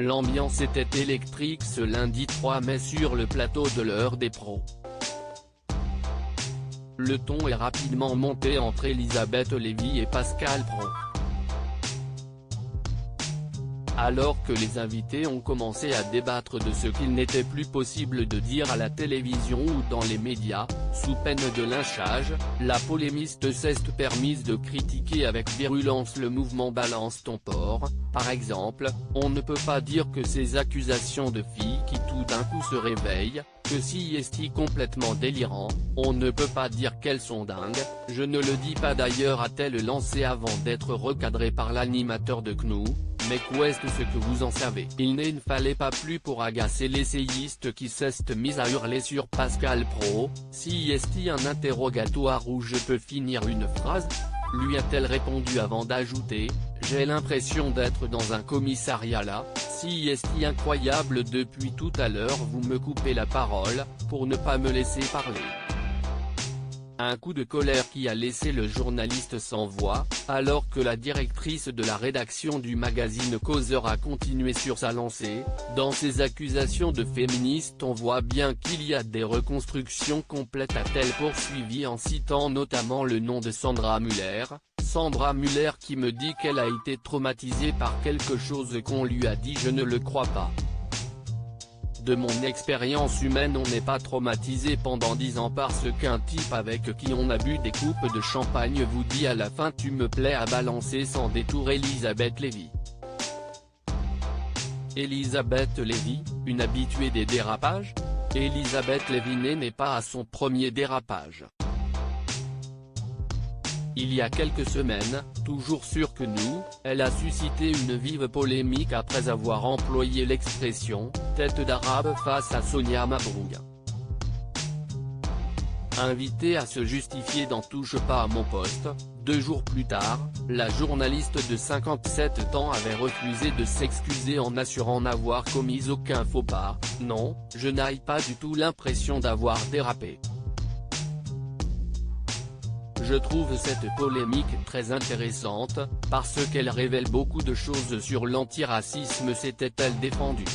L'ambiance était électrique ce lundi 3 mai sur le plateau de l'heure des pros. Le ton est rapidement monté entre Elisabeth Lévy et Pascal Praud. Alors que les invités ont commencé à débattre de ce qu'il n'était plus possible de dire à la télévision ou dans les médias, sous peine de lynchage, la polémiste s'est permise de critiquer avec virulence le mouvement Balance ton porc. Par exemple, on ne peut pas dire que ces accusations de filles qui tout d'un coup se réveillent, que si est complètement délirant, on ne peut pas dire qu'elles sont dingues, je ne le dis pas d'ailleurs, a-t-elle lancé avant d'être recadrée par l'animateur de GNU. Mais qu'est-ce que vous en savez? Il ne fallait pas plus pour agacer l'essayiste qui s'est mise à hurler sur Pascal Praud. Si est un interrogatoire où je peux finir une phrase? Lui a-t-elle répondu avant d'ajouter, j'ai l'impression d'être dans un commissariat là, si est incroyable depuis tout à l'heure vous me coupez la parole, pour ne pas me laisser parler. Un coup de colère qui a laissé le journaliste sans voix, alors que la directrice de la rédaction du magazine Causeur a continué sur sa lancée. Dans ses accusations de féministe on voit bien qu'il y a des reconstructions complètes, a-t-elle poursuivi en citant notamment le nom de Sandra Muller. Sandra Muller qui me dit qu'elle a été traumatisée par quelque chose qu'on lui a dit, je ne le crois pas. De mon expérience humaine on n'est pas traumatisé pendant 10 ans parce qu'un type avec qui on a bu des coupes de champagne vous dit à la fin tu me plais à balancer sans détour. Elisabeth Lévy. Elisabeth Lévy, une habituée des dérapages? Elisabeth Lévy n'est pas à son premier dérapage. Il y a quelques semaines, toujours sur GNU, elle a suscité une vive polémique après avoir employé l'expression « tête d'arabe » face à Sonia Mabrouk. Invitée à se justifier dans Touche pas à mon poste, 2 jours plus tard, la journaliste de 57 ans avait refusé de s'excuser en assurant n'avoir commis aucun faux pas. « Non, je n'ai pas du tout l'impression d'avoir dérapé. Je trouve cette polémique très intéressante, parce qu'elle révèle beaucoup de choses sur l'antiracisme », s'était-elle défendue.